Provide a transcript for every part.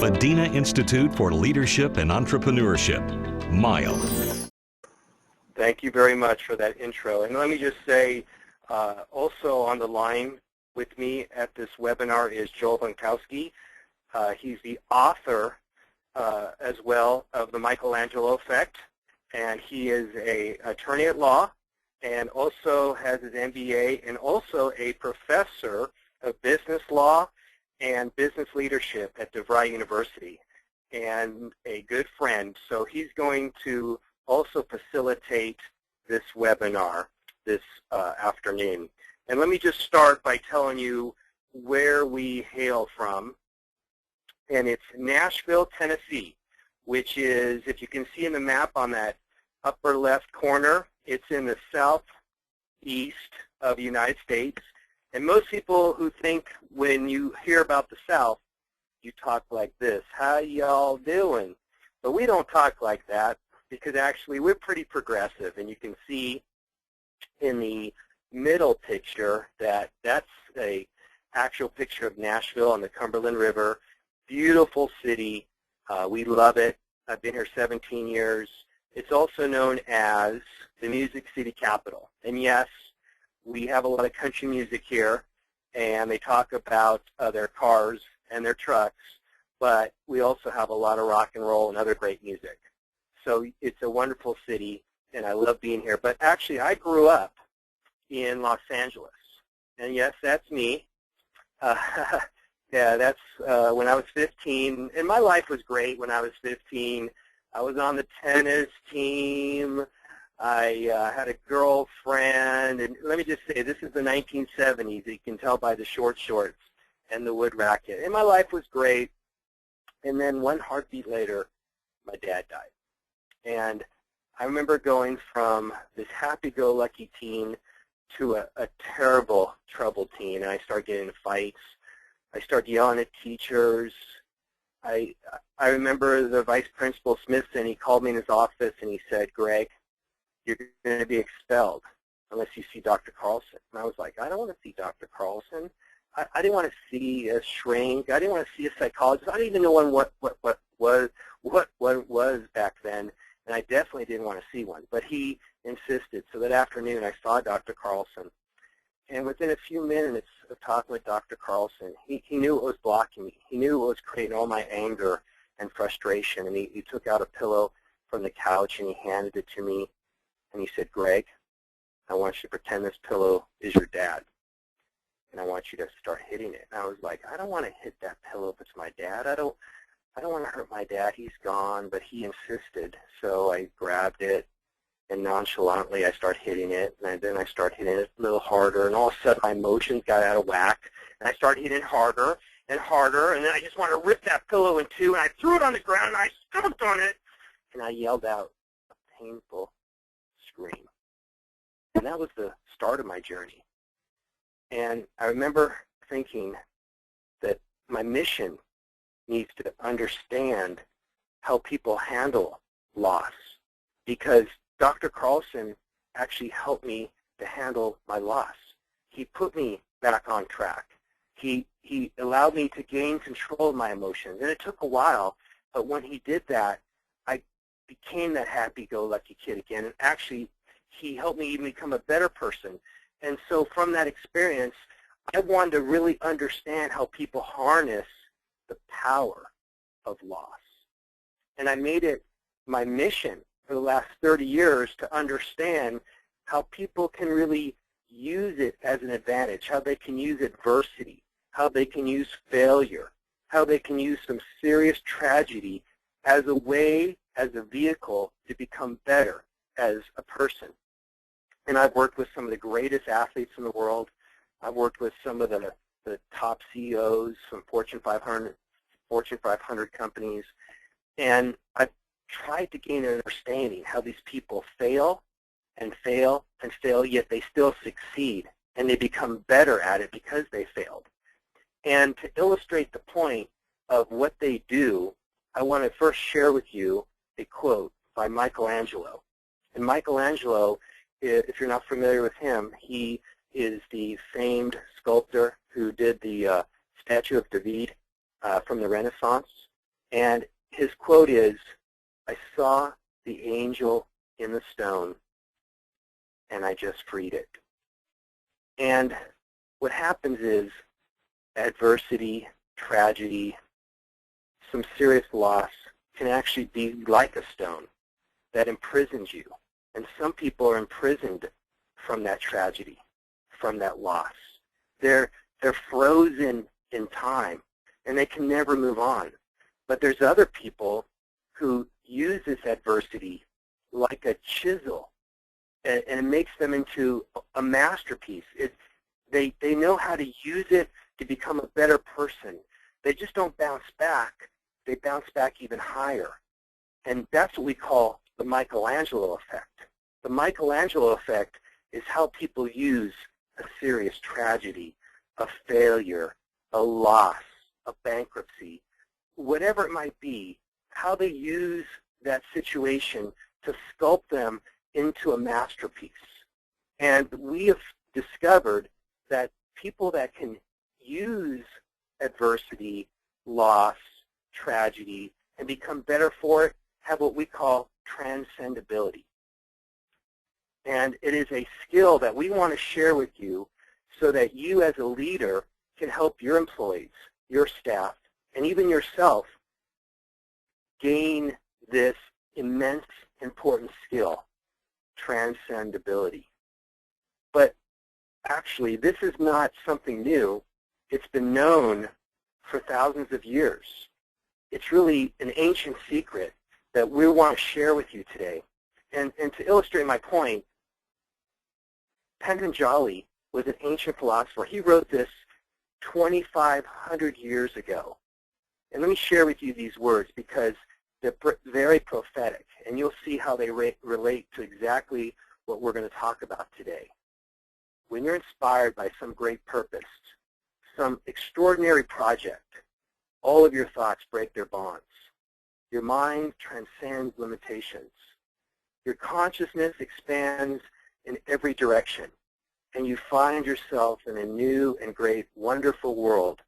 Madinah Institute for Leadership and Entrepreneurship, MILE. Thank you very much for that intro. And let me just say, also on the line with me at this webinar is Joel Bonkowski. He's the author as well of The Michelangelo Effect, and he is an attorney at law and also has his MBA and also a professor of business law and business leadership at DeVry University, and a good friend. So he's going to also facilitate this webinar this afternoon. And let me just start by telling you where we hail from. And it's Nashville, Tennessee, which is, if you can see in the map on that upper left corner, it's in the southeast of the United States. And most people who think when you hear about the South, you talk like this: how y'all doing? But we don't talk like that, because actually we're pretty progressive. And you can see in the middle picture that that's a actual picture of Nashville on the Cumberland River. Beautiful city. We love it. I've been here 17 years. It's also known as the Music City Capital. And yes, we have a lot of country music here, and they talk about their cars and their trucks, but we also have a lot of rock and roll and other great music. So it's a wonderful city, and I love being here. But actually, I grew up in Los Angeles. And yes, that's me. Yeah, that's when I was 15. And my life was great when I was 15. I was on the tennis team. I had a girlfriend. And let me just say, this is the 1970s. You can tell by the short shorts and the wood racket. And my life was great. And then one heartbeat later, my dad died. And I remember going from this happy-go-lucky teen to a terrible, troubled teen. And I started getting into fights. I started yelling at teachers. I remember the vice principal, Smithson, he called me in his office and he said, "Greg, you're going to be expelled unless you see Dr. Carlson." And I was like, I don't want to see Dr. Carlson. I didn't want to see a shrink. I didn't want to see a psychologist. I didn't even know what was back then, and I definitely didn't want to see one. But he insisted. So that afternoon, I saw Dr. Carlson. And within a few minutes of talking with Dr. Carlson, he knew what was blocking me. He knew what was creating all my anger and frustration. And he took out a pillow from the couch and he handed it to me. And he said, "Greg, I want you to pretend this pillow is your dad. And I want you to start hitting it." And I was like, I don't want to hit that pillow if it's my dad. I don't want to hurt my dad. He's gone. But he insisted. So I grabbed it. And nonchalantly, I start hitting it, and then I start hitting it a little harder, and all of a sudden my emotions got out of whack, and I start hitting it harder and harder, and then I just want to rip that pillow in two, and I threw it on the ground, and I stomped on it, and I yelled out a painful scream. And that was the start of my journey. And I remember thinking that my mission needs to understand how people handle loss, because Dr. Carlson actually helped me to handle my loss. He put me back on track. He allowed me to gain control of my emotions. And it took a while, but when he did that, I became that happy-go-lucky kid again. And actually, he helped me even become a better person. And so from that experience, I wanted to really understand how people harness the power of loss. And I made it my mission for the last 30 years to understand how people can really use it as an advantage, how they can use adversity, how they can use failure, how they can use some serious tragedy as a way, as a vehicle to become better as a person. And I've worked with some of the greatest athletes in the world. I've worked with some of the top CEOs from Fortune 500 companies, and I've tried to gain an understanding how these people fail and fail and fail, yet they still succeed, and they become better at it because they failed. And to illustrate the point of what they do, I want to first share with you a quote by Michelangelo. And Michelangelo, if you're not familiar with him, he is the famed sculptor who did the statue of David from the Renaissance. And his quote is, "I saw the angel in the stone, and I just freed it." And what happens is adversity, tragedy, some serious loss can actually be like a stone that imprisons you. And some people are imprisoned from that tragedy, from that loss. They're frozen in time, and they can never move on. But there's other people who use this adversity like a chisel, and it makes them into a masterpiece. They know how to use it to become a better person. They just don't bounce back. They bounce back even higher. And that's what we call the Michelangelo effect. The Michelangelo effect is how people use a serious tragedy, a failure, a loss, a bankruptcy, whatever it might be, how they use that situation to sculpt them into a masterpiece. And we have discovered that people that can use adversity, loss, tragedy, and become better for it have what we call transcendability. And it is a skill that we want to share with you so that you as a leader can help your employees, your staff, and even yourself gain this immense, important skill, transcendability. But actually, this is not something new. It's been known for thousands of years. It's really an ancient secret that we want to share with you today. And to illustrate my point, Patanjali was an ancient philosopher. He wrote this 2,500 years ago. And let me share with you these words because they're very prophetic, and you'll see how they relate to exactly what we're going to talk about today. When you're inspired by some great purpose, some extraordinary project, all of your thoughts break their bonds. Your mind transcends limitations. Your consciousness expands in every direction, and you find yourself in a new and great, wonderful world.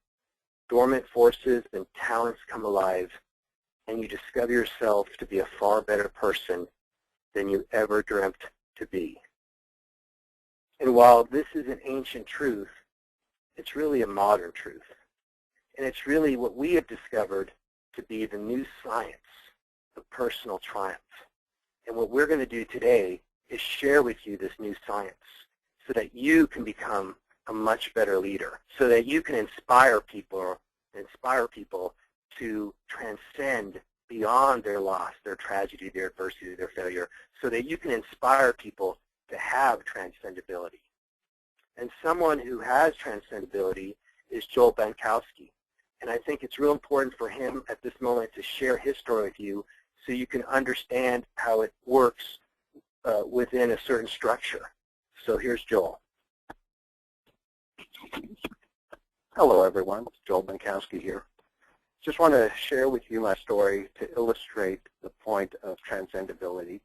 Dormant forces and talents come alive, and you discover yourself to be a far better person than you ever dreamt to be. And while this is an ancient truth, it's really a modern truth. And it's really what we have discovered to be the new science of personal triumph. And what we're going to do today is share with you this new science so that you can become a much better leader, so that you can inspire people to transcend beyond their loss, their tragedy, their adversity, their failure, so that you can inspire people to have transcendability. And someone who has transcendability is Joel Bankowski. And I think it's real important for him at this moment to share his story with you so you can understand how it works within a certain structure. So here's Joel. Hello, everyone. It's Joel Bankowski here. Just want to share with you my story to illustrate the point of transcendability.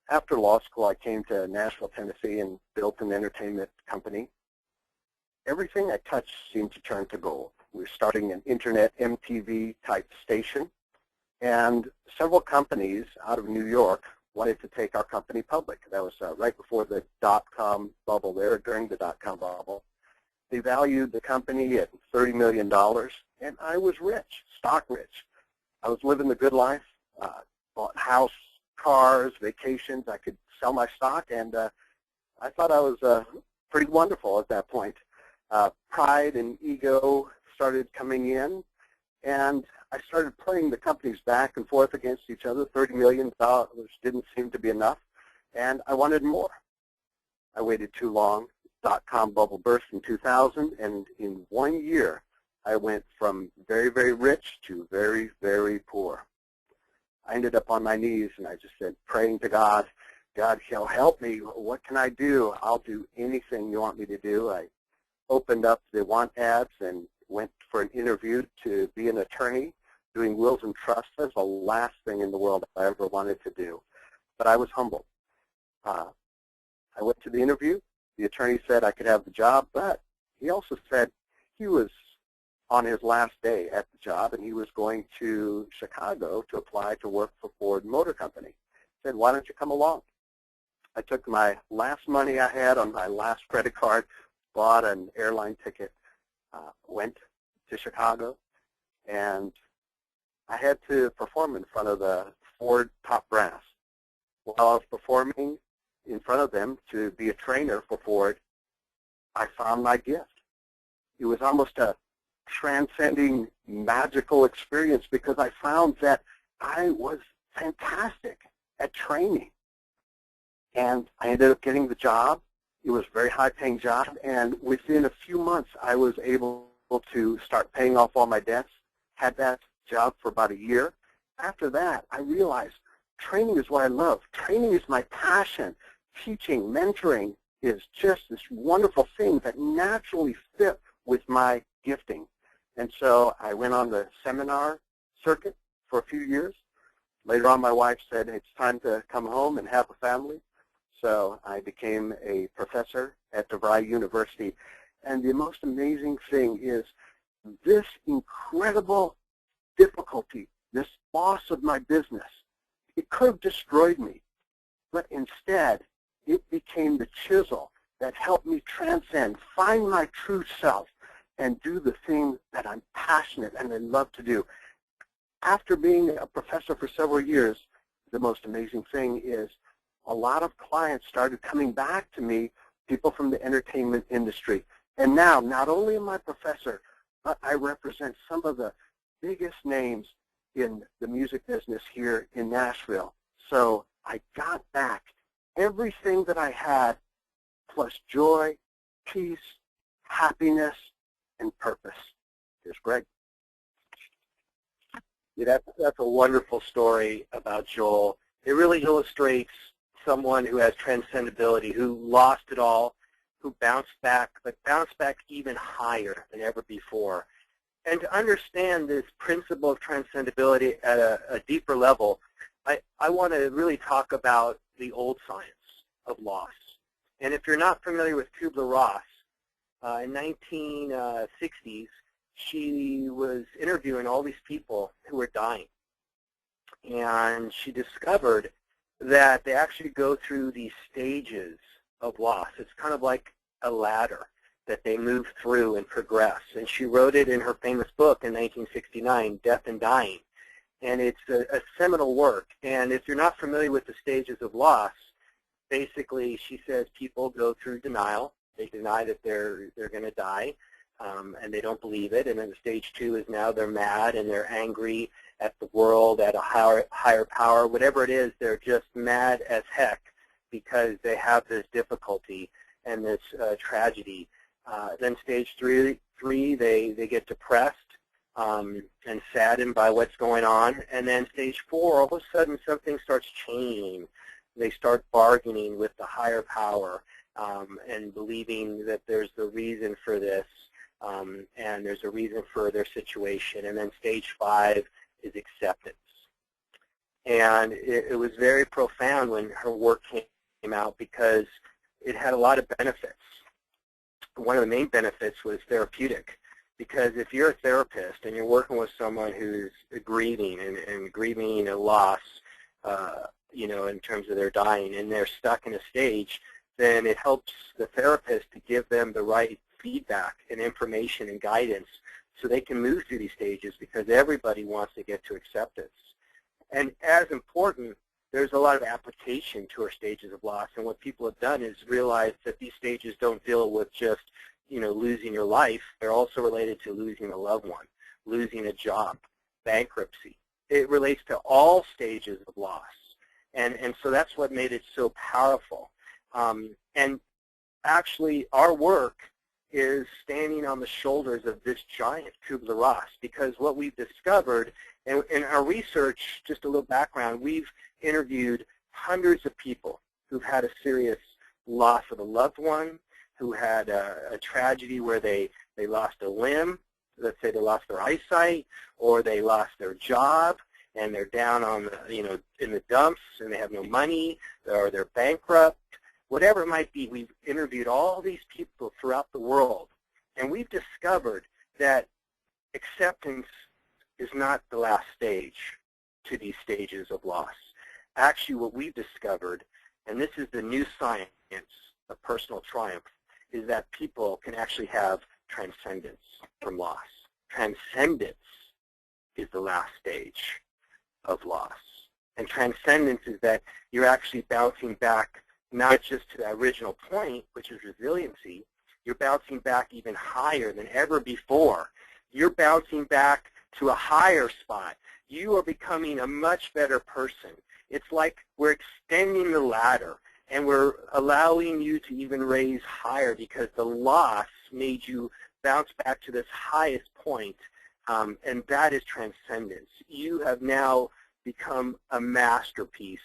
After law school, I came to Nashville, Tennessee, and built an entertainment company. Everything I touched seemed to turn to gold. We were starting an internet MTV-type station, and several companies out of New York wanted to take our company public. That was right before the dot-com bubble there, during the dot-com bubble. They valued the company at $30 million, and I was rich, stock rich. I was living the good life, bought house, cars, vacations. I could sell my stock, and I thought I was pretty wonderful at that point. Pride and ego started coming in, and I started playing the companies back and forth against each other. $30 million didn't seem to be enough, and I wanted more. I waited too long. Dot-com bubble burst in 2000, and in 1 year, I went from very, very rich to very, very poor. I ended up on my knees, and I just said, praying to God, God, help me. What can I do? I'll do anything you want me to do. I opened up the want ads and went for an interview to be an attorney, doing wills and trusts. That's the last thing in the world I ever wanted to do. But I was humbled. I went to the interview. The attorney said I could have the job, but he also said he was on his last day at the job, and he was going to Chicago to apply to work for Ford Motor Company. He said, why don't you come along? I took my last money I had on my last credit card, bought an airline ticket, went to Chicago, and I had to perform in front of the Ford top brass. While I was performing in front of them to be a trainer for Ford, I found my gift. It was almost a transcending, magical experience because I found that I was fantastic at training. And I ended up getting the job. It was a very high-paying job, and within a few months, I was able to start paying off all my debts. Had that job for about a year. After that, I realized training is what I love. Training is my passion. Teaching, mentoring is just this wonderful thing that naturally fit with my gifting. And so I went on the seminar circuit for a few years. Later on, my wife said, it's time to come home and have a family. So I became a professor at DeVry University. And the most amazing thing is this incredible difficulty, this loss of my business, it could have destroyed me. But instead, it became the chisel that helped me transcend, find my true self, and do the thing that I'm passionate and I love to do. After being a professor for several years, the most amazing thing is a lot of clients started coming back to me, people from the entertainment industry. And now, not only am I a professor, but I represent some of the biggest names in the music business here in Nashville. So I got back everything that I had, plus joy, peace, happiness, and purpose. Here's Greg. Yeah, that's a wonderful story about Joel. It really illustrates someone who has transcendability, who lost it all, who bounced back, but bounced back even higher than ever before. And to understand this principle of transcendability at a deeper level, I want to really talk about the old science of loss. And if you're not familiar with Kubler-Ross, in 1960s, she was interviewing all these people who were dying. And she discovered that they actually go through these stages of loss. It's kind of like a ladder that they move through and progress. And she wrote it in her famous book in 1969, Death and Dying. And it's a seminal work. And if you're not familiar with the stages of loss, basically she says people go through denial. They deny that they're going to die, and they don't believe it. And then stage 2 is now they're mad and they're angry at the world, at a higher power, whatever it is. They're just mad as heck because they have this difficulty and this tragedy. Then stage 3 they get depressed and saddened by what's going on. And then stage 4, all of a sudden something starts changing. They start bargaining with the higher power and believing that there's the reason for this and there's a reason for their situation. And then stage 5 is acceptance. And it was very profound when her work came out because it had a lot of benefits. One of the main benefits was therapeutic, because if you're a therapist and you're working with someone who's grieving and grieving a loss, you know, in terms of their dying, and they're stuck in a stage, then it helps the therapist to give them the right feedback and information and guidance so they can move through these stages, because everybody wants to get to acceptance. And as important, there's a lot of application to our stages of loss. And what people have done is realize that these stages don't deal with just, you know, losing your life. They're also related to losing a loved one, losing a job, bankruptcy. It relates to all stages of loss. And so that's what made it so powerful. And actually, our work is standing on the shoulders of this giant, Kubler-Ross, because what we've discovered, and in our research, just a little background, we've interviewed hundreds of people who've had a serious loss of a loved one, who had a tragedy where they lost a limb, let's say they lost their eyesight, or they lost their job, and they're down on the, you know, in the dumps, and they have no money, or they're bankrupt. Whatever it might be, we've interviewed all these people throughout the world, and we've discovered that acceptance is not the last stage to these stages of loss. Actually, what we've discovered, and this is the new science of personal triumph, is that people can actually have transcendence from loss. Transcendence is the last stage of loss. And transcendence is that you're actually bouncing back not just to the original point, which is resiliency, you're bouncing back even higher than ever before. You're bouncing back to a higher spot. You are becoming a much better person. It's like we're extending the ladder, and we're allowing you to even raise higher because the loss made you bounce back to this highest point, and that is transcendence. You have now become a masterpiece,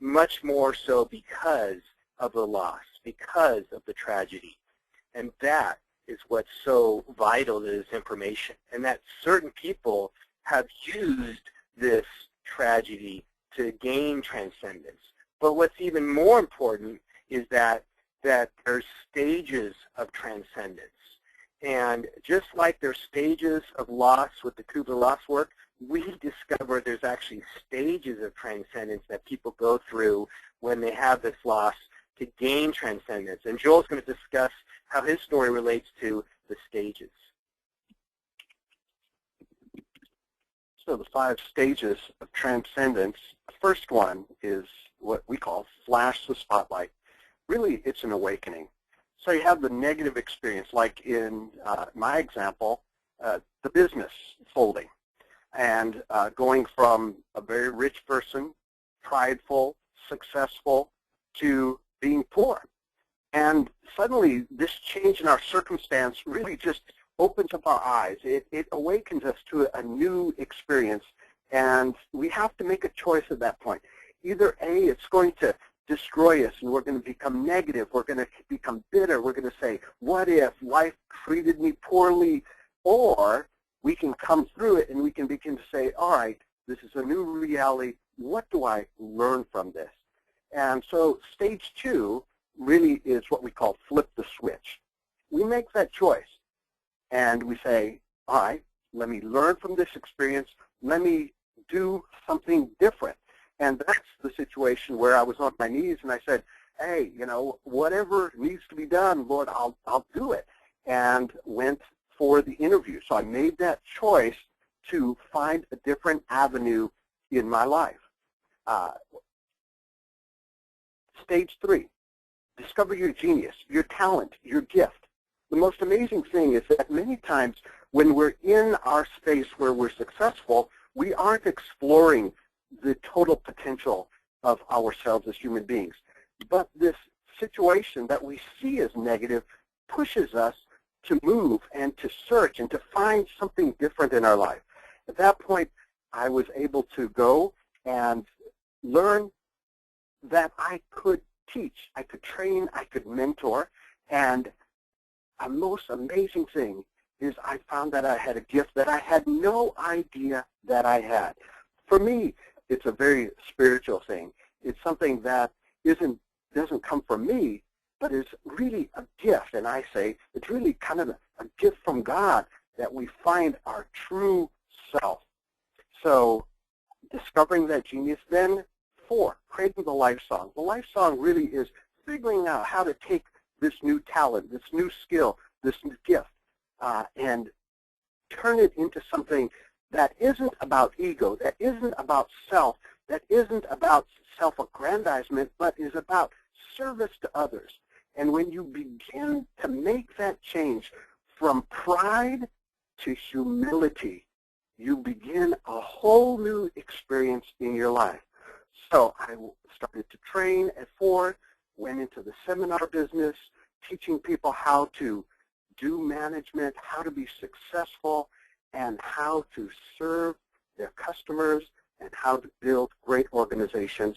much more so because of the loss, because of the tragedy. And that is what's so vital to this information, and that certain people have used this tragedy to gain transcendence. But what's even more important is that there's stages of transcendence. And just like there's stages of loss with the Kubler-Ross work, we discovered there's actually stages of transcendence that people go through when they have this loss to gain transcendence. And Joel's going to discuss how his story relates to the stages. So the 5 stages of transcendence, the first one is what we call flash the spotlight. Really, it's an awakening. So you have the negative experience, like in my example, the business folding, and going from a very rich person, prideful, successful, to being poor. And suddenly, this change in our circumstance really just opens up our eyes. It awakens us to a new experience, and we have to make a choice at that point. Either A, it's going to destroy us, and we're going to become negative, we're going to become bitter, we're going to say, what if life treated me poorly? Or we can come through it and we can begin to say, all right, this is a new reality, what do I learn from this? And so stage 2 really is what we call flip the switch. We make that choice, and we say, all right, let me learn from this experience, let me do something different. And that's the situation where I was on my knees and I said, hey, you know, whatever needs to be done, Lord, I'll do it. And went for the interview. So I made that choice to find a different avenue in my life. Stage 3, discover your genius, your talent, your gift. The most amazing thing is that many times when we're in our space where we're successful, we aren't exploring the total potential of ourselves as human beings. But this situation that we see as negative pushes us to move and to search and to find something different in our life. At that point, I was able to go and learn that I could teach, I could train, I could mentor, and a most amazing thing is I found that I had a gift that I had no idea that I had. For me, it's a very spiritual thing. It's something that doesn't come from me, but is really a gift. And I say it's really kind of a gift from God that we find our true self. So discovering that genius. Then 4, creating the life song. The life song really is figuring out how to take this new talent, this new skill, this new gift, and turn it into something that isn't about ego, that isn't about self, that isn't about self-aggrandizement, but is about service to others. And when you begin to make that change from pride to humility, you begin a whole new experience in your life. So I started to train at 4, went into the seminar business, teaching people how to do management, how to be successful, and how to serve their customers, and how to build great organizations.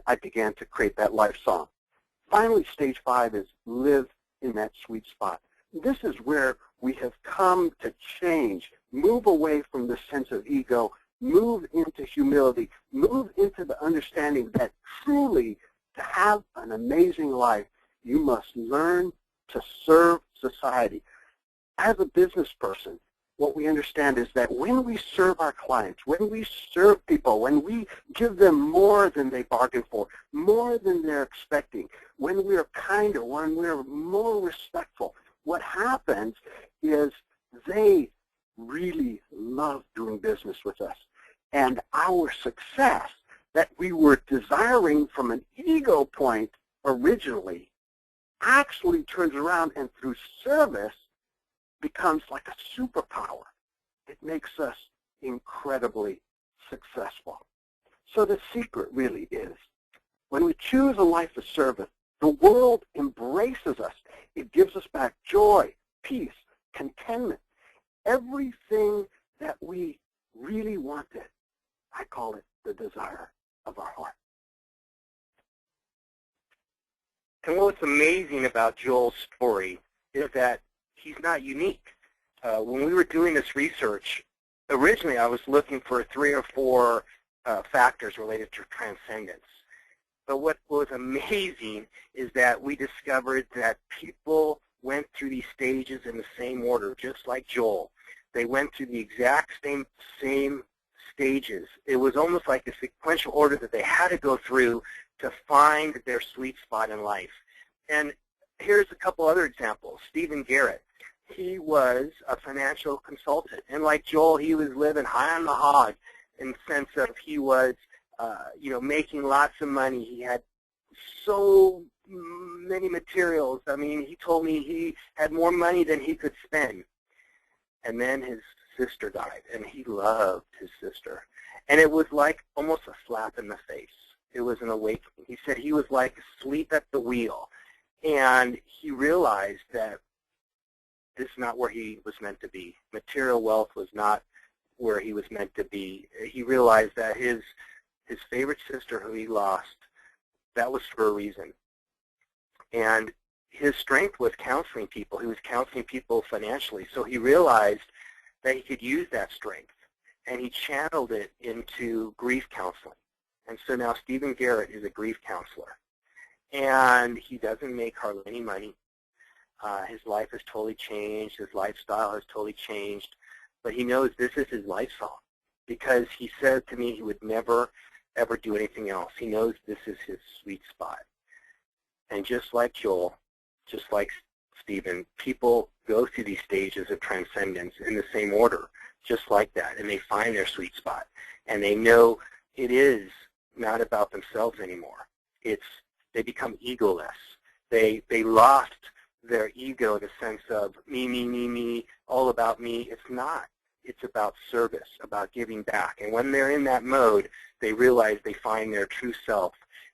I began to create that life song. Finally, stage 5 is live in that sweet spot. This is where we have come to change, move away from the sense of ego, move into humility, move into the understanding that truly to have an amazing life, you must learn to serve society. as a business person, what we understand is that when we serve our clients, when we serve people, when we give them more than they bargained for, more than they're expecting, when we're kinder, when we're more respectful, what happens is they really love doing business with us. And our success that we were desiring from an ego point originally actually turns around and through service becomes like a superpower. It makes us incredibly successful. So the secret really is, when we choose a life of service, the world embraces us. It gives us back joy, peace, contentment, everything that we really wanted. I call it the desire of our heart. And what's amazing about Joel's story is that he's not unique. When we were doing this research, originally I was looking for 3 or 4 factors related to transcendence. But what was amazing is that we discovered that people went through these stages in the same order, just like Joel. They went through the exact same stages. It was almost like a sequential order that they had to go through to find their sweet spot in life. And here's a couple other examples. Stephen Garrett, he was a financial consultant. And like Joel, he was living high on the hog in the sense of he was making lots of money. He had so many materials. I mean, he told me he had more money than he could spend. And then his sister died, and he loved his sister. And it was like almost a slap in the face. It was an awakening. He said he was like asleep at the wheel, and he realized that this is not where he was meant to be. Material wealth was not where he was meant to be. He realized that his favorite sister who he lost, that was for a reason. And his strength was counseling people. He was counseling people financially. So he realized that he could use that strength, and he channeled it into grief counseling. And so now Stephen Garrett is a grief counselor. And he doesn't make hardly any money. His life has totally changed. His lifestyle has totally changed. But he knows this is his lifestyle because he said to me he would never, ever do anything else. He knows this is his sweet spot. And just like Joel, just like Stephen, people go through these stages of transcendence in the same order, just like that, and they find their sweet spot. And they know it is not about themselves anymore. They become egoless. They lost their ego in the sense of me, all about me. It's not. It's about service, about giving back. And when they're in that mode, they realize they find their true self.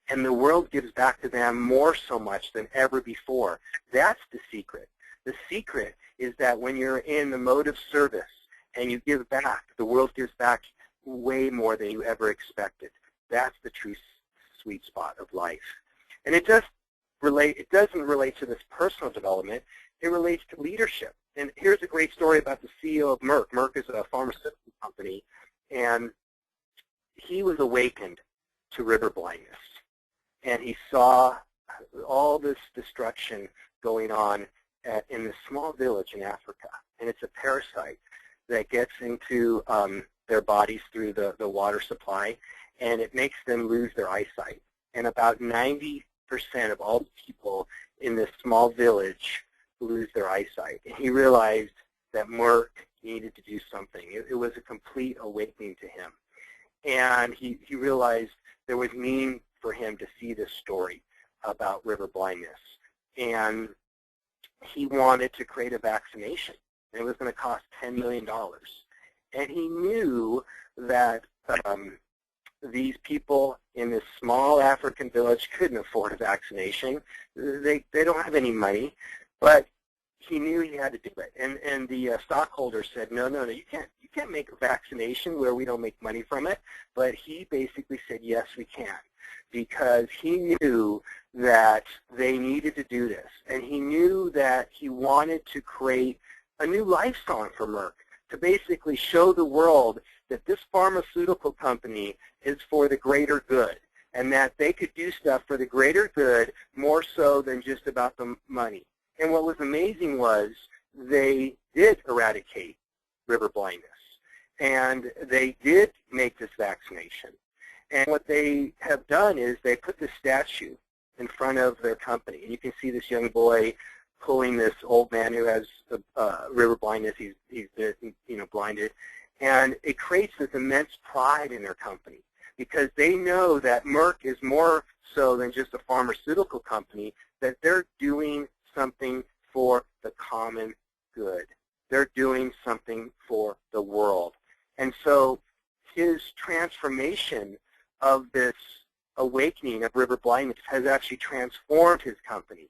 And the world gives back to them more so much than ever before. That's the secret. The secret is that when you're in the mode of service and you give back, the world gives back way more than you ever expected. That's the true sweet spot of life. And it doesn't relate to this personal development. It relates to leadership. And here's a great story about the CEO of Merck. Merck is a pharmaceutical company, and he was awakened to river blindness. And he saw all this destruction going on in this small village in Africa. And it's a parasite that gets into their bodies through the water supply, and it makes them lose their eyesight. And about 90% of all people in this small village lose their eyesight. And he realized that Merck needed to do something. It was a complete awakening to him. And he realized there was meaning for him to see this story about river blindness. And he wanted to create a vaccination. And it was going to cost $10 million. And he knew that these people in this small African village couldn't afford a vaccination. They don't have any money, but he knew he had to do it. And the stockholder said, no, you can't make a vaccination where we don't make money from it. But he basically said, yes, we can, because he knew that they needed to do this. And he knew that he wanted to create a new life song for Merck, to basically show the world that this pharmaceutical company is for the greater good, and that they could do stuff for the greater good more so than just about the money. And what was amazing was they did eradicate river blindness, and they did make this vaccination. And what they have done is they put this statue in front of their company. And you can see this young boy pulling this old man who has river blindness. He's blinded. And it creates this immense pride in their company because they know that Merck is more so than just a pharmaceutical company, that they're doing something for the common good. They're doing something for the world. And so his transformation of this awakening of river blindness has actually transformed his company.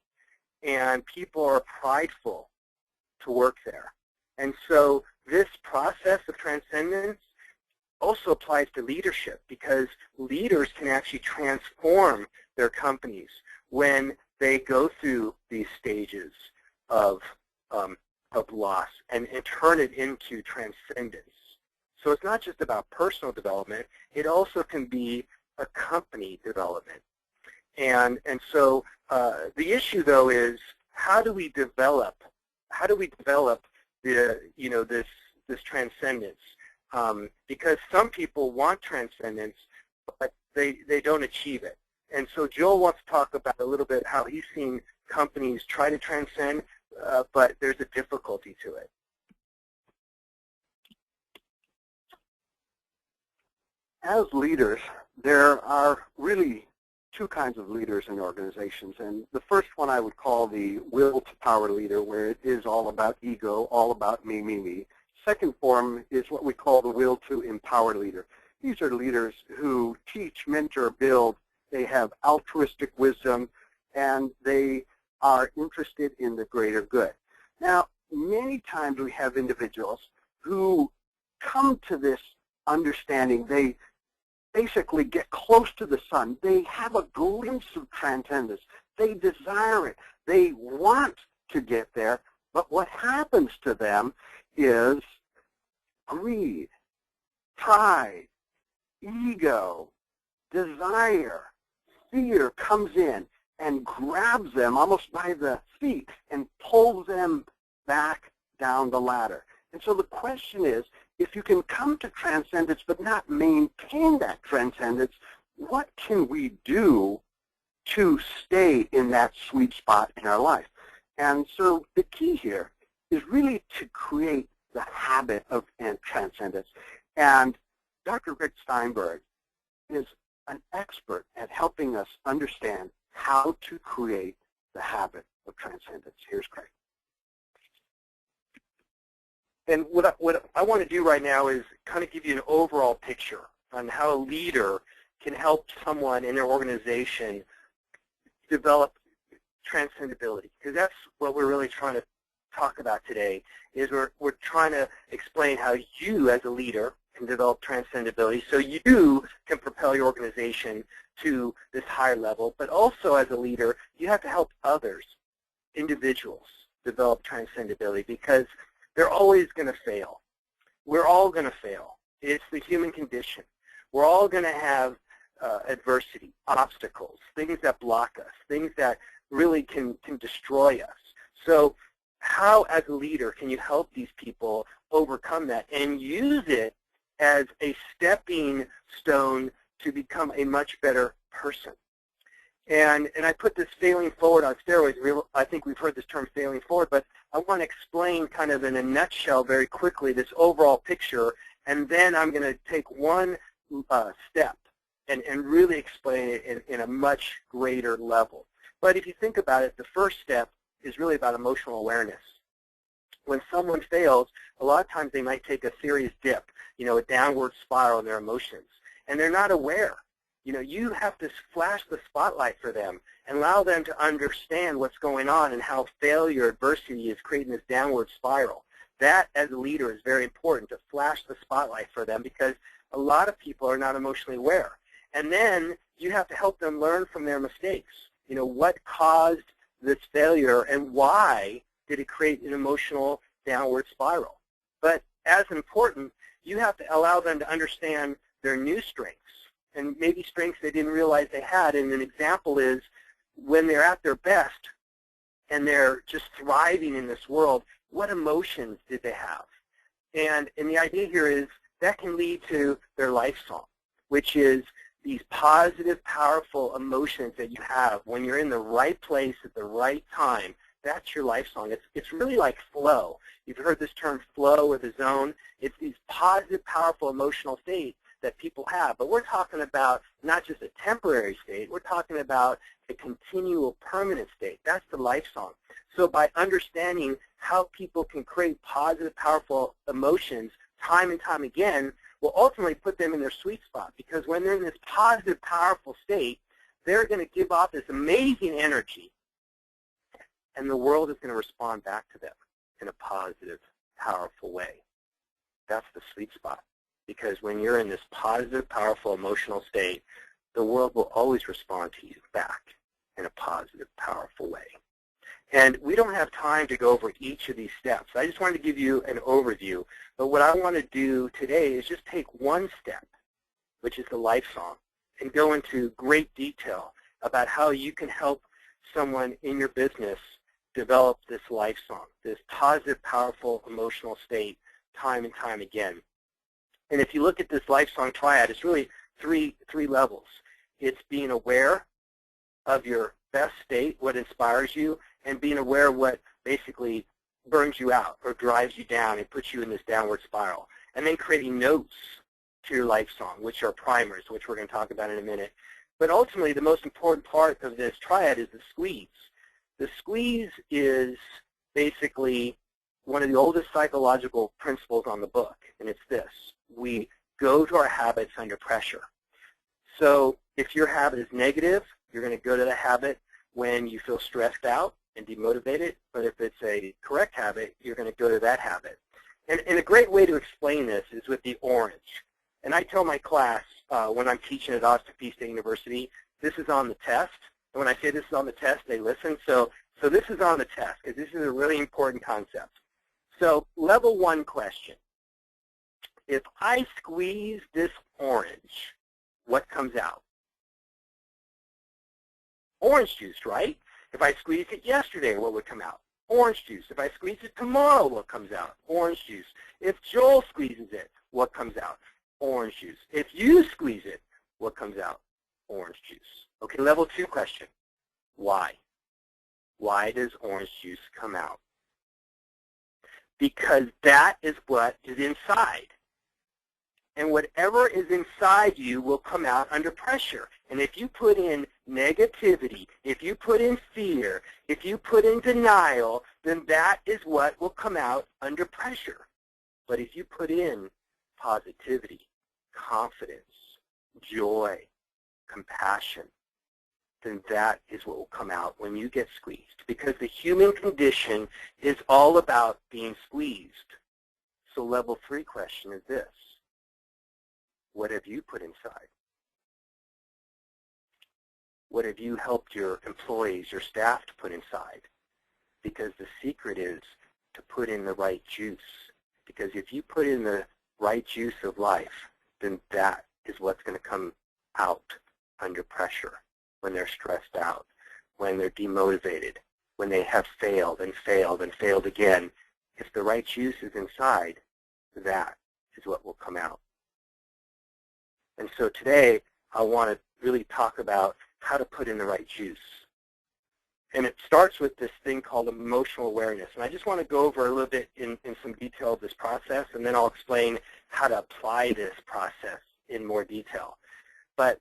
And people are prideful to work there. And so this process of transcendence also applies to leadership, because leaders can actually transform their companies when they go through these stages of loss and turn it into transcendence. So it's not just about personal development, it also can be a company development. And so the issue though is, how do we develop the this transcendence? Because some people want transcendence, but they don't achieve it. And so Joel wants to talk about a little bit how he's seen companies try to transcend, but there's a difficulty to it. As leaders, there are really two kinds of leaders in organizations. And the first one I would call the will to power leader, where it is all about ego, all about me, me, me. Second form is what we call the will to empower leader. These are leaders who teach, mentor, build. They have altruistic wisdom, and they are interested in the greater good. Now, many times we have individuals who come to this understanding. They basically get close to the sun. They have a glimpse of transcendence. They desire it. They want to get there. But what happens to them is greed, pride, ego, desire, fear comes in and grabs them almost by the feet and pulls them back down the ladder. And so the question is, if you can come to transcendence but not maintain that transcendence, what can we do to stay in that sweet spot in our life? And so the key here is really to create the habit of transcendence. And Dr. Rick Steinberg is an expert at helping us understand how to create the habit of transcendence. Here's Craig. And what I want to do right now is kind of give you an overall picture on how a leader can help someone in their organization develop transcendability, because that's what we're really trying to talk about today. Is we're trying to explain how you as a leader can develop transcendability so you can propel your organization to this higher level. But also as a leader, you have to help others, individuals, develop transcendability, because they're always going to fail. We're all going to fail. It's the human condition. We're all going to have adversity, obstacles, things that block us, things that really can destroy us. So how, as a leader, can you help these people overcome that and use it as a stepping stone to become a much better person? And I put this failing forward on steroids. I think we've heard this term failing forward, but I want to explain kind of in a nutshell very quickly this overall picture, and then I'm going to take one step and really explain it in a much greater level. But if you think about it, the first step is really about emotional awareness. When someone fails, a lot of times they might take a serious dip, a downward spiral in their emotions, and they're not aware. You have to flash the spotlight for them and allow them to understand what's going on and how failure, adversity is creating this downward spiral. That, as a leader, is very important, to flash the spotlight for them, because a lot of people are not emotionally aware. And then you have to help them learn from their mistakes. What caused this failure and why did it create an emotional downward spiral? But as important, you have to allow them to understand their new strengths, and maybe strengths they didn't realize they had. And an example is when they're at their best and they're just thriving in this world, what emotions did they have? And the idea here is that can lead to their life song, which is these positive, powerful emotions that you have when you're in the right place at the right time. That's your life song. It's really like flow. You've heard this term flow or the zone. It's these positive, powerful emotional states that people have. But we're talking about not just a temporary state. We're talking about a continual, permanent state. That's the life song. So by understanding how people can create positive, powerful emotions time and time again, will ultimately put them in their sweet spot. Because when they're in this positive, powerful state, they're going to give off this amazing energy, and the world is going to respond back to them in a positive, powerful way. That's the sweet spot. Because when you're in this positive, powerful emotional state, the world will always respond to you back in a positive, powerful way. And we don't have time to go over each of these steps. I just wanted to give you an overview. But what I want to do today is just take one step, which is the life song, and go into great detail about how you can help someone in your business develop this life song, this positive, powerful, emotional state time and time again. And if you look at this life song triad, it's really three levels. It's being aware of your best state, what inspires you, and being aware of what basically burns you out or drives you down and puts you in this downward spiral. And then creating notes to your life song, which are primers, which we're going to talk about in a minute. But ultimately, the most important part of this triad is the squeeze. The squeeze is basically one of the oldest psychological principles on the book, and it's this. We go to our habits under pressure. So if your habit is negative, you're going to go to the habit when you feel stressed out and demotivated. But if it's a correct habit, you're going to go to that habit. And a great way to explain this is with the orange. And I tell my class when I'm teaching at Austin Peay State University, this is on the test. And when I say this is on the test, they listen. So this is on the test because this is a really important concept. So level 1 question. If I squeeze this orange, what comes out? Orange juice, right? If I squeezed it yesterday, what would come out? Orange juice. If I squeeze it tomorrow, what comes out? Orange juice. If Joel squeezes it, what comes out? Orange juice. If you squeeze it, what comes out? Orange juice. Okay, level 2 question. Why? Why does orange juice come out? Because that is what is inside. And whatever is inside you will come out under pressure. And if you put in negativity, if you put in fear, if you put in denial, then that is what will come out under pressure. But if you put in positivity, confidence, joy, compassion, then that is what will come out when you get squeezed. Because the human condition is all about being squeezed. So level 3 question is this. What have you put inside? What have you helped your employees, your staff to put inside? Because the secret is to put in the right juice. Because if you put in the right juice of life, then that is what's going to come out under pressure when they're stressed out, when they're demotivated, when they have failed and failed and failed again. If the right juice is inside, that is what will come out. And so today, I want to really talk about how to put in the right juice. And it starts with this thing called emotional awareness. And I just want to go over a little bit in some detail of this process, and then I'll explain how to apply this process in more detail. But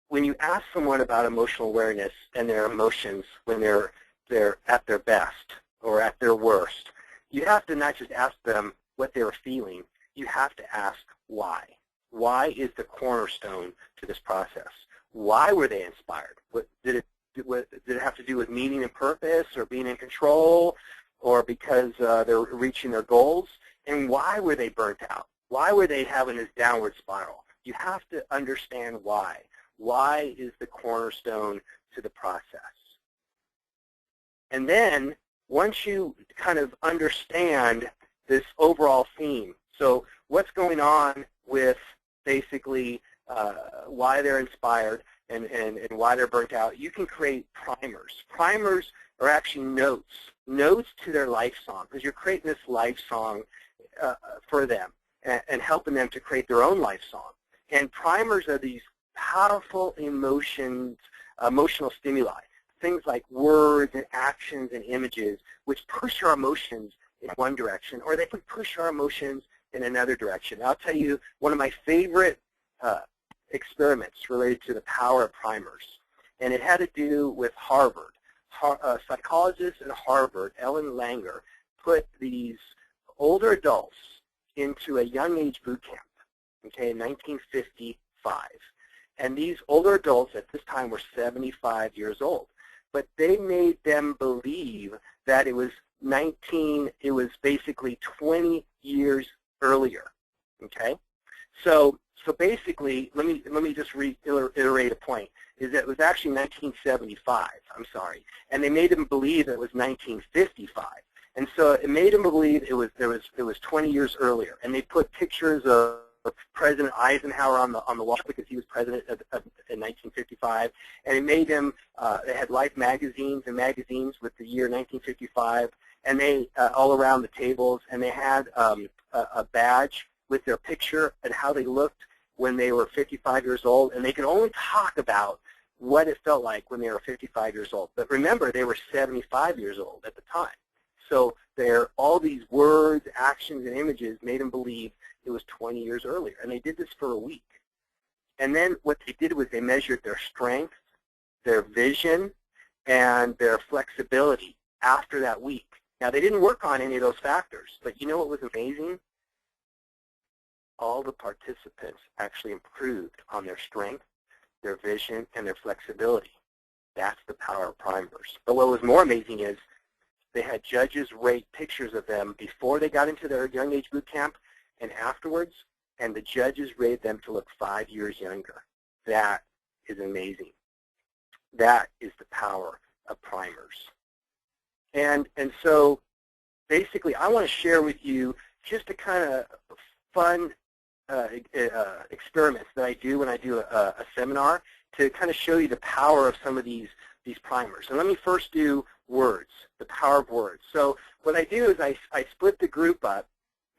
when you ask someone about emotional awareness and their emotions when they're at their best or at their worst, you have to not just ask them what they were feeling. You have to ask why. Why is the cornerstone to this process? Why were they inspired? Did it have to do with meaning and purpose or being in control or because they're reaching their goals? And why were they burnt out? Why were they having this downward spiral? You have to understand why. Why is the cornerstone to the process? And then once you kind of understand this overall theme, so what's going on with basically why they're inspired and why they're burnt out, you can create primers. Primers are actually notes to their life song, because you're creating this life song for them and helping them to create their own life song. And primers are these powerful emotional stimuli, things like words and actions and images, which push our emotions in one direction, or they can push our emotions in another direction. I'll tell you one of my favorite experiments related to the power of primers, and it had to do with Harvard. A psychologist at Harvard, Ellen Langer, put these older adults into a young age boot camp, okay, in 1955. And these older adults at this time were 75 years old. But they made them believe that it was basically 20 years earlier, okay? So basically, let me just reiterate a point, is that it was actually 1975, I'm sorry, and they made them believe it was 1955. And so it made them believe it was 20 years earlier. And they put pictures of President Eisenhower on the wall because he was president in 1955. And it made them, they had Life magazines and magazines with the year 1955, and they all around the tables, and they had a badge with their picture and how they looked when they were 55 years old, and they could only talk about what it felt like when they were 55 years old. But remember, they were 75 years old at the time. So all these words, actions, and images made them believe it was 20 years earlier. And they did this for a week. And then what they did was they measured their strength, their vision, and their flexibility after that week. Now, they didn't work on any of those factors, but you know what was amazing? All the participants actually improved on their strength, their vision, and their flexibility. That's the power of primers. But what was more amazing is they had judges rate pictures of them before they got into their young age boot camp and afterwards, and the judges rated them to look 5 years younger. That is amazing. That is the power of primers. And so basically I want to share with you just a kind of fun experiments that I do when I do a seminar to kind of show you the power of some of these primers. And let me first do words, the power of words. So what I do is I split the group up,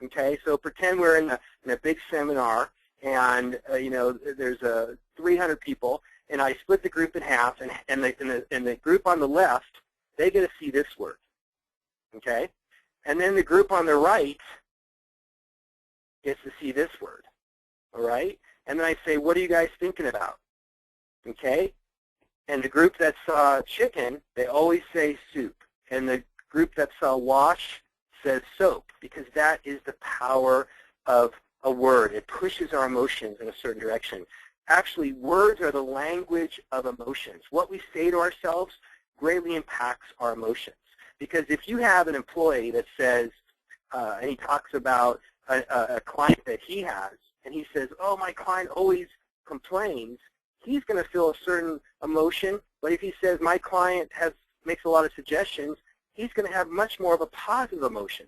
okay? So pretend we're in a big seminar, and you know, there's 300 people, and I split the group in half, and the group on the left, they get to see this word, okay? And then the group on the right gets to see this word, all right? And then I say, what are you guys thinking about, okay? And the group that saw chicken, they always say soup. And the group that saw wash says soap, because that is the power of a word. It pushes our emotions in a certain direction. Actually, words are the language of emotions. What we say to ourselves greatly impacts our emotions. Because if you have an employee that says, and he talks about a client that he has, and he says, oh, my client always complains, he's going to feel a certain emotion. But if he says, my client makes a lot of suggestions, he's going to have much more of a positive emotion.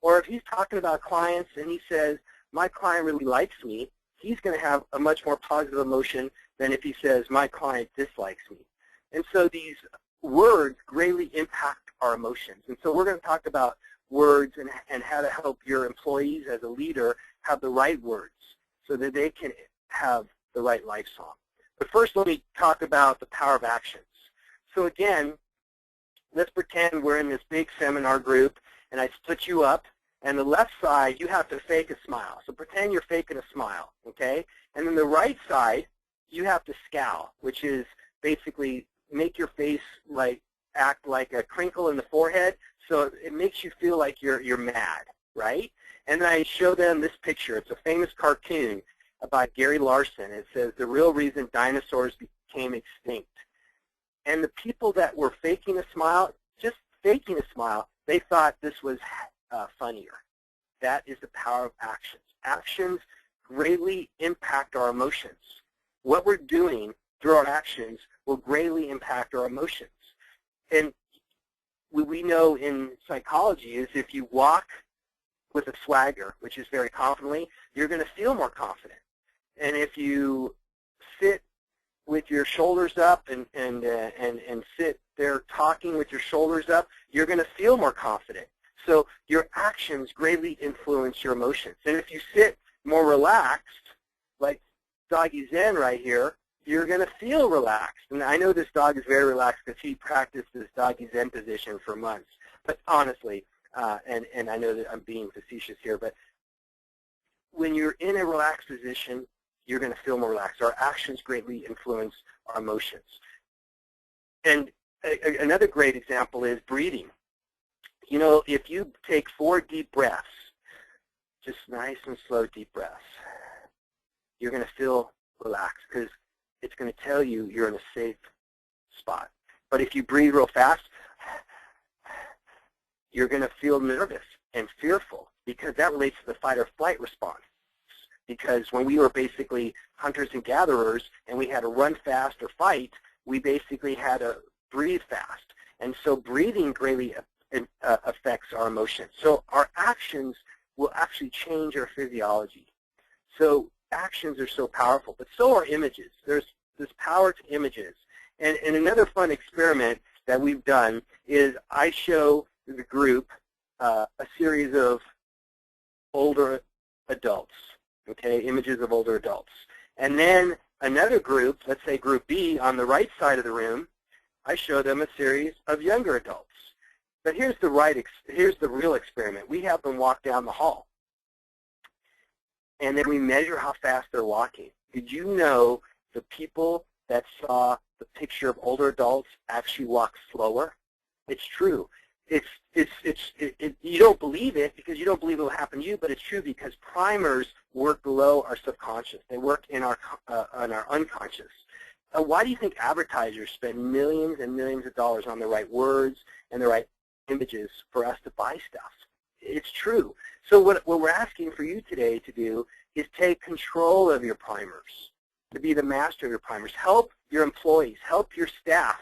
Or if he's talking about clients and he says, my client really likes me, he's going to have a much more positive emotion than if he says, my client dislikes me. And so these words greatly impact our emotions. And so we're going to talk about words and how to help your employees as a leader have the right words so that they can have the right life song. But first, let me talk about the power of actions. So again, let's pretend we're in this big seminar group, and I split you up. And the left side, you have to fake a smile. So pretend you're faking a smile, okay? And then the right side, you have to scowl, which is basically make your face act like a crinkle in the forehead, so it makes you feel like you're mad, right? And then I show them this picture. It's a famous cartoon about Gary Larson. It says, the real reason dinosaurs became extinct. And the people that were faking a smile, just faking a smile, they thought this was funnier. That is the power of actions. Actions greatly impact our emotions. What we're doing through our actions will greatly impact our emotions. And we know in psychology is if you walk with a swagger, which is very confidently, you're going to feel more confident. And if you sit with your shoulders up and sit there talking with your shoulders up, you're going to feel more confident. So your actions greatly influence your emotions. And if you sit more relaxed, like Doggy Zen right here, you're going to feel relaxed. And I know this dog is very relaxed because he practiced this Doggy Zen position for months. But honestly, and I know that I'm being facetious here, but when you're in a relaxed position, you're going to feel more relaxed. Our actions greatly influence our emotions. And another great example is breathing. You know, if you take 4 deep breaths, just nice and slow deep breaths, you're going to feel relaxed because it's going to tell you you're in a safe spot. But if you breathe real fast, you're going to feel nervous and fearful because that relates to the fight or flight response. Because when we were basically hunters and gatherers and we had to run fast or fight, we basically had to breathe fast. And so breathing greatly affects our emotions. So our actions will actually change our physiology. So actions are so powerful, but so are images. There's this power to images. And another fun experiment that we've done is I show the group a series of older adults, okay, images of older adults. And then another group, let's say group B, on the right side of the room, I show them a series of younger adults. But here's the real experiment. We have them walk down the hall. And then we measure how fast they're walking. Did you know the people that saw the picture of older adults actually walk slower? It's true. You don't believe it because you don't believe it will happen to you, but it's true because primers work below our subconscious. They work in our unconscious. Why do you think advertisers spend millions and millions of dollars on the right words and the right images for us to buy stuff? It's true. So what we're asking for you today to do is take control of your primers, to be the master of your primers. Help your employees, help your staff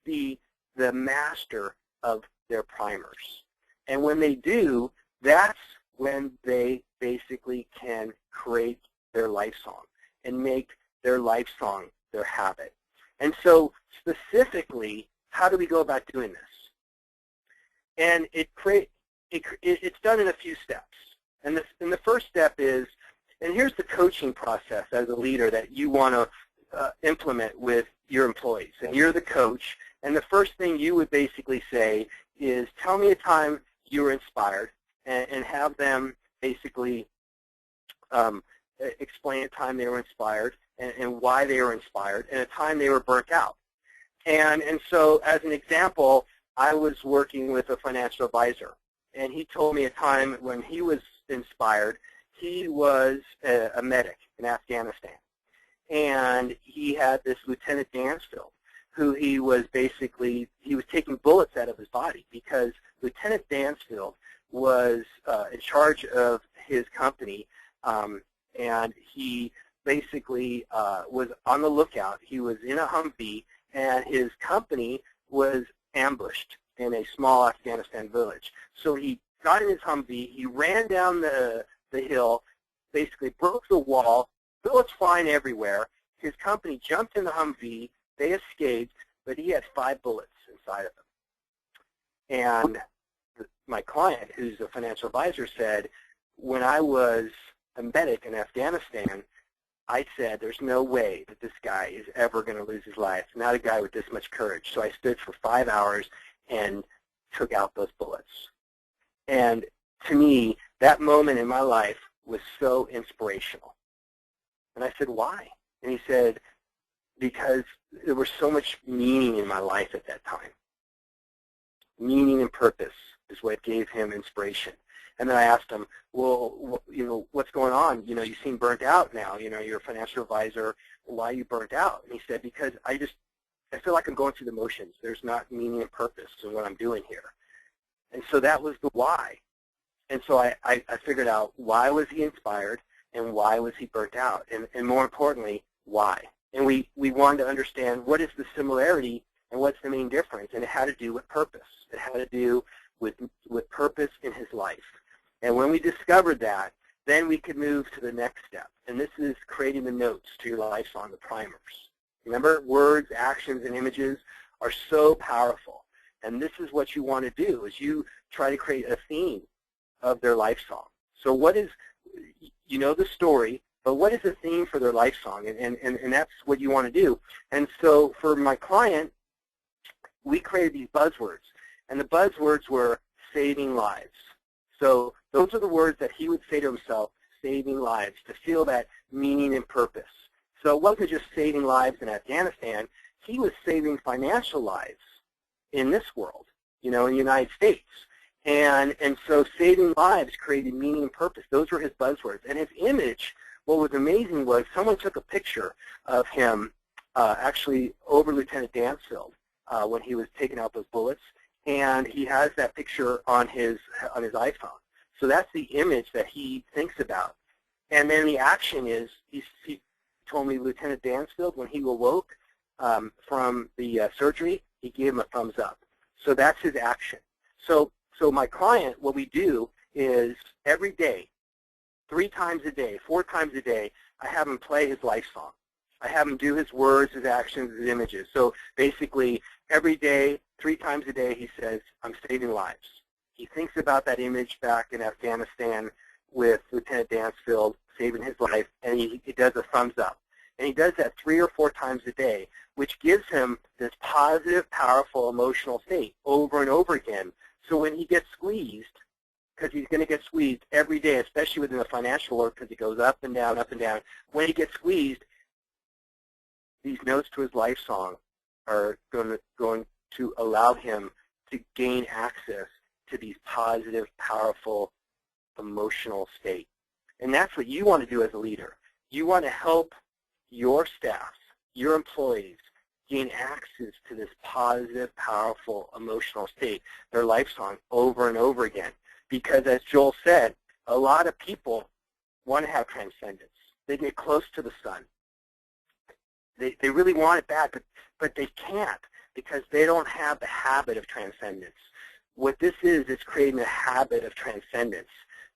be the master of their primers. And when they do, that's when they basically can create their life song and make their life song their habit. And so specifically, how do we go about doing this? And it's done in a few steps. And the first step is, and here's the coaching process as a leader that you want to implement with your employees. And you're the coach, and the first thing you would basically say is, tell me a time you were inspired, and have them basically explain a time they were inspired and why they were inspired, and a time they were burnt out. And so as an example, I was working with a financial advisor, and he told me a time when he was inspired. He was a medic in Afghanistan, and he had this Lieutenant Dansfield, who he was taking bullets out of his body because Lieutenant Dansfield was in charge of his company, and he basically was on the lookout. He was in a Humvee, and his company was ambushed in a small Afghanistan village. So he got in his Humvee, he ran down the hill, basically broke the wall, bullets flying everywhere. His company jumped in the Humvee, they escaped, but he had 5 bullets inside of him. And my client, who's a financial advisor, said, when I was a medic in Afghanistan, I said, there's no way that this guy is ever going to lose his life, not a guy with this much courage. So I stood for 5 hours and took out those bullets. And to me, that moment in my life was so inspirational. And I said, why? And he said, because there was so much meaning in my life at that time. Meaning and purpose is what gave him inspiration. And then I asked him, well, you know, what's going on? You know, you seem burnt out now. You know, you're a financial advisor. Why are you burnt out? And he said, because I feel like I'm going through the motions. There's not meaning and purpose in what I'm doing here. And so that was the why. And so I figured out, why was he inspired and why was he burnt out? And more importantly, why? And we wanted to understand what is the similarity and what's the main difference. And it had to do with purpose. It had to do with purpose in his life. And when we discovered that, then we could move to the next step. And this is creating the notes to your life song, the primers. Remember, words, actions, and images are so powerful. And this is what you want to do, is you try to create a theme of their life song. So what is, you know the story, but what is the theme for their life song? And that's what you want to do. And so for my client, we created these buzzwords. And the buzzwords were saving lives. So those are the words that he would say to himself, saving lives, to feel that meaning and purpose. So it wasn't just saving lives in Afghanistan. He was saving financial lives in this world, you know, in the United States. And so saving lives created meaning and purpose. Those were his buzzwords. And his image, what was amazing was someone took a picture of him actually over Lieutenant Dansfield when he was taking out those bullets. And he has that picture on his iPhone. So that's the image that he thinks about. And then the action is, he told me Lieutenant Dansfield, when he awoke from the surgery, he gave him a thumbs up. So that's his action. So my client, what we do is every day, 3 times a day, 4 times a day, I have him play his life song. I have him do his words, his actions, his images. So basically, every day, 3 times a day, he says, I'm saving lives. He thinks about that image back in Afghanistan with Lieutenant Dansfield saving his life, and he does a thumbs up. And he does that 3 or 4 times a day, which gives him this positive, powerful, emotional state over and over again. So when he gets squeezed, because he's going to get squeezed every day, especially within the financial world, because he goes up and down, up and down. When he gets squeezed, these notes to his life song are going to allow him to gain access to these positive, powerful, emotional state. And that's what you want to do as a leader. You want to help your staff, your employees, gain access to this positive, powerful, emotional state, their life song, over and over again. Because as Joel said, a lot of people want to have transcendence. They get close to the sun. They really want it bad, but they can't because they don't have the habit of transcendence. What this is creating a habit of transcendence.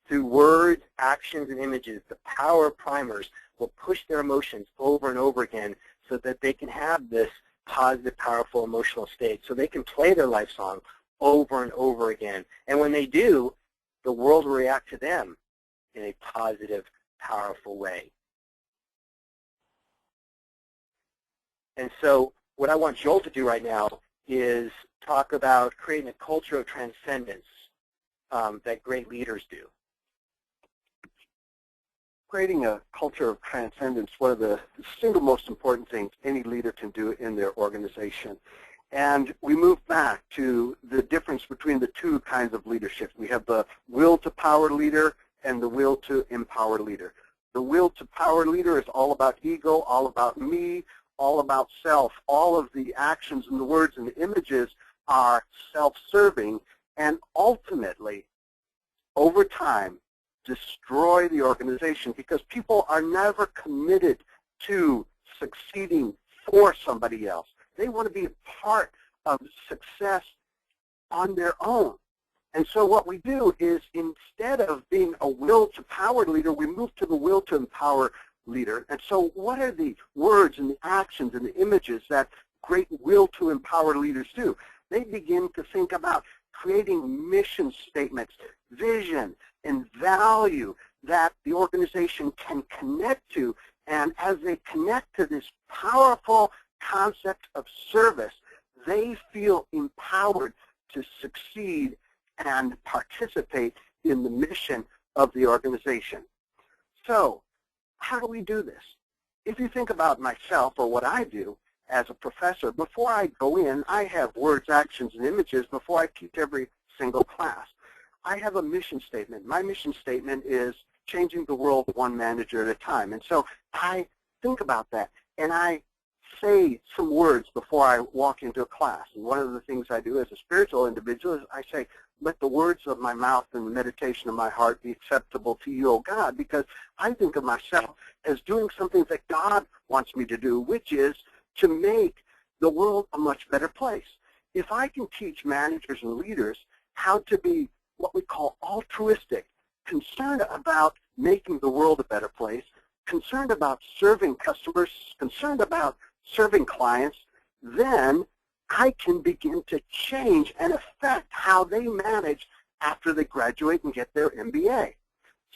Through words, actions, and images, the power of primers will push their emotions over and over again so that they can have this positive, powerful, emotional state, so they can play their life song over and over again. And when they do, the world will react to them in a positive, powerful way. And so what I want Joel to do right now is talk about creating a culture of transcendence that great leaders do. Creating a culture of transcendence, one of the single most important things any leader can do in their organization. And we move back to the difference between the 2 kinds of leadership. We have the will to power leader and the will to empower leader. The will to power leader is all about ego, all about me, all about self. All of the actions and the words and the images are self-serving and ultimately, over time, destroy the organization because people are never committed to succeeding for somebody else. They want to be a part of success on their own. And so what we do is instead of being a will to power leader, we move to the will to empower leader. And so what are the words and the actions and the images that great will to empower leaders do? They begin to think about creating mission statements, vision, and value that the organization can connect to. And as they connect to this powerful concept of service, they feel empowered to succeed and participate in the mission of the organization. So how do we do this? If you think about myself or what I do as a professor, before I go in, I have words, actions, and images before I teach every single class. I have a mission statement. My mission statement is changing the world one manager at a time. And so I think about that, and I say some words before I walk into a class. And one of the things I do as a spiritual individual is I say, let the words of my mouth and the meditation of my heart be acceptable to you, O God, because I think of myself as doing something that God wants me to do, which is to make the world a much better place. If I can teach managers and leaders how to be what we call altruistic, concerned about making the world a better place, concerned about serving customers, concerned about serving clients, then I can begin to change and affect how they manage after they graduate and get their MBA.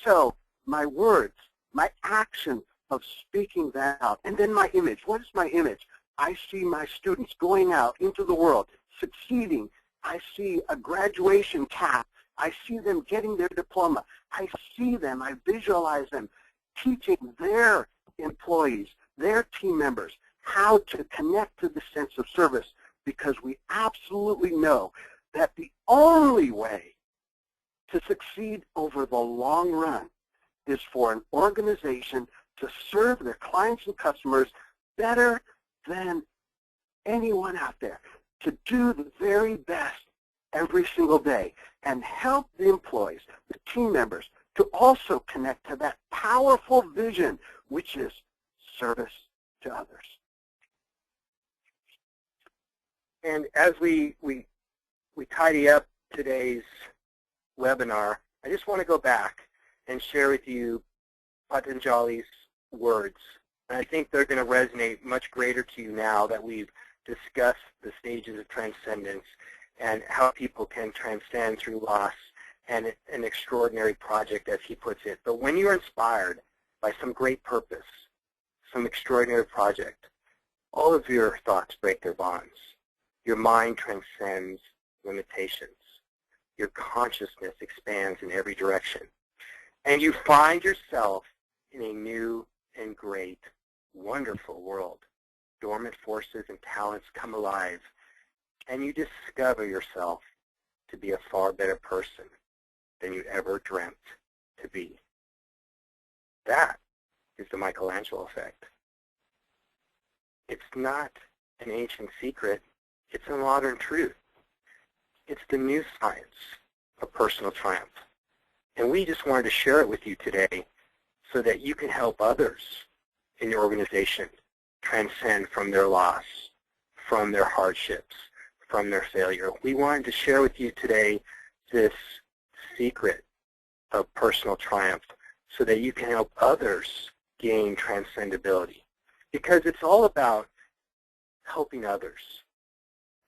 So my words, my action of speaking that out, and then my image. What is my image? I see my students going out into the world, succeeding. I see a graduation cap. I see them getting their diploma. I see them, I visualize them teaching their employees, their team members, how to connect to the sense of service, because we absolutely know that the only way to succeed over the long run is for an organization to serve their clients and customers better than anyone out there, to do the very best every single day and help the employees, the team members, to also connect to that powerful vision, which is service to others. And as we tidy up today's webinar, I just want to go back and share with you Patanjali's words. And I think they're going to resonate much greater to you now that we've discussed the stages of transcendence and how people can transcend through loss and an extraordinary project, as he puts it. But when you're inspired by some great purpose, some extraordinary project, all of your thoughts break their bonds. Your mind transcends limitations. Your consciousness expands in every direction. And you find yourself in a new and great, wonderful world. Dormant forces and talents come alive, and you discover yourself to be a far better person than you ever dreamt to be. That is the Michelangelo effect. It's not an ancient secret. It's a modern truth. It's the new science of personal triumph. And we just wanted to share it with you today so that you can help others in your organization transcend from their loss, from their hardships, from their failure. We wanted to share with you today this secret of personal triumph so that you can help others gain transcendability. Because it's all about helping others.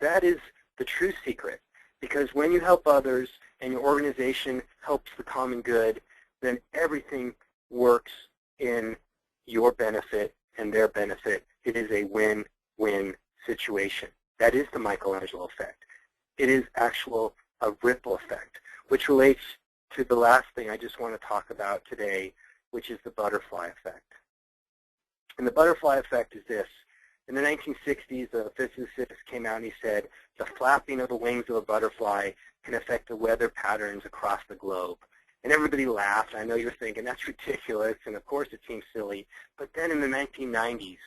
That is the true secret. Because when you help others and your organization helps the common good, then everything works in your benefit and their benefit. It is a win-win situation. That is the Michelangelo effect. It is actual a ripple effect, which relates to the last thing I just want to talk about today, which is the butterfly effect. And the butterfly effect is this. In the 1960s, a physicist came out and he said, the flapping of the wings of a butterfly can affect the weather patterns across the globe. And everybody laughed. I know you're thinking, that's ridiculous, and of course it seems silly. But then in the 1990s,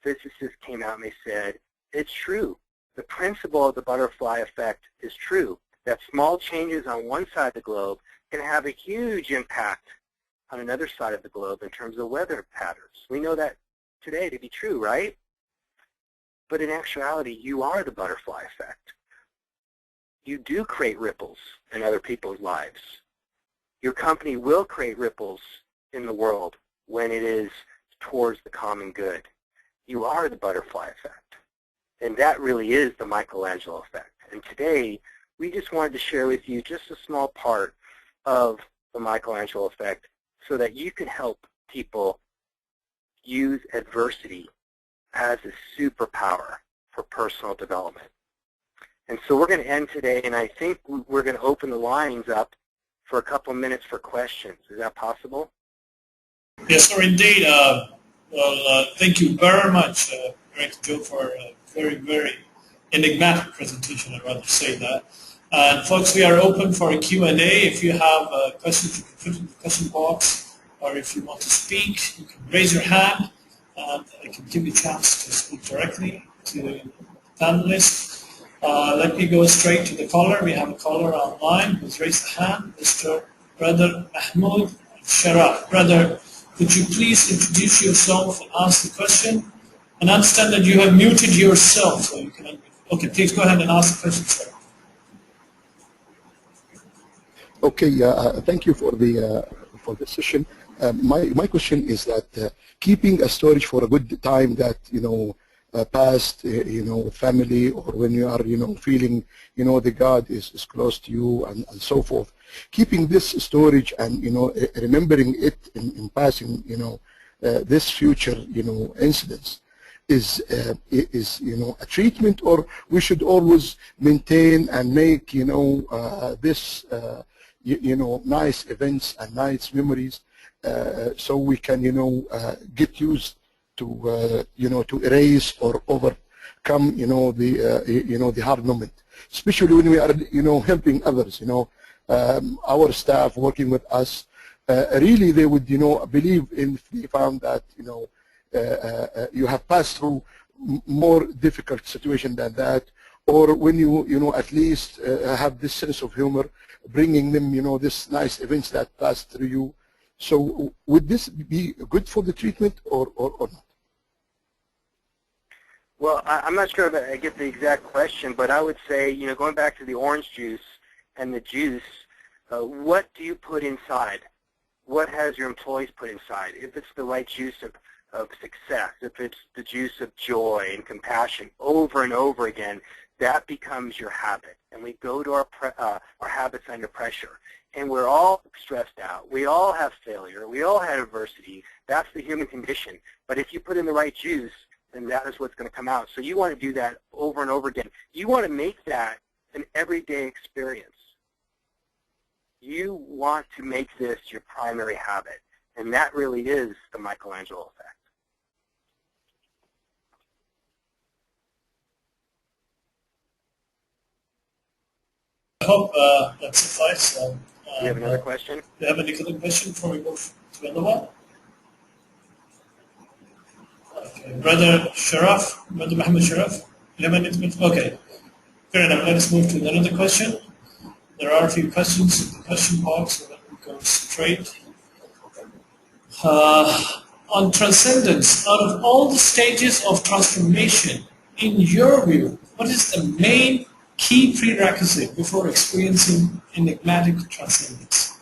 physicists came out and they said, it's true. The principle of the butterfly effect is true, that small changes on one side of the globe can have a huge impact on another side of the globe in terms of weather patterns. We know that today to be true, right? But in actuality, you are the butterfly effect. You do create ripples in other people's lives. Your company will create ripples in the world when it is towards the common good. You are the butterfly effect. And that really is the Michelangelo effect. And today, we just wanted to share with you just a small part of the Michelangelo effect so that you can help people use adversity as a superpower for personal development. And so we're going to end today, and I think we're going to open the lines up for a couple minutes for questions. Is that possible? Yes, sir, indeed. Thank you very much, Director Joe, for a very, very enigmatic presentation, I'd rather say that. And folks, we are open for a Q&A. If you have questions, you can put in the question box, or if you want to speak, you can raise your hand, and I can give you a chance to speak directly to the panelists. Let me go straight to the caller. We have a caller online who's raised a hand, Mr. Brother Mahmoud Sharaf. Brother, could you please introduce yourself and ask the question? And understand that you have muted yourself, so you can unmute. Okay, please go ahead and ask the question, sir. Okay, thank you for the session. my question is that keeping a storage for a good time that past with family, or when you are feeling the God is close to you, and so forth, keeping this storage and remembering it in passing this future incidents is a treatment, or we should always maintain and make this nice events and nice memories, so we can get used to to erase or overcome the hard moment, especially when we are helping others. Our staff working with us, really they would believe if they found that you have passed through more difficult situation than that, or when you at least have this sense of humor, bringing them this nice events that passed through you. So would this be good for the treatment or not? Well, I'm not sure if I get the exact question, but I would say, going back to the orange juice and the juice, what do you put inside? What has your employees put inside? If it's the right juice of success, if it's the juice of joy and compassion over and over again, that becomes your habit. And we go to our habits under pressure. And we're all stressed out. We all have failure. We all have adversity. That's the human condition. But if you put in the right juice, then that is what's going to come out. So you want to do that over and over again. You want to make that an everyday experience. You want to make this your primary habit. And that really is the Michelangelo effect. I hope that suffices. Do you have another question? Do you have any other question before we move to another one? Okay. Brother Sharaf, Brother Muhammad Sharaf, you have anything? Okay. Fair enough. Let's move to another question. There are a few questions in the question box, so let me go straight. On transcendence, out of all the stages of transformation, in your view, what is the main key prerequisite before experiencing enigmatic transcendence?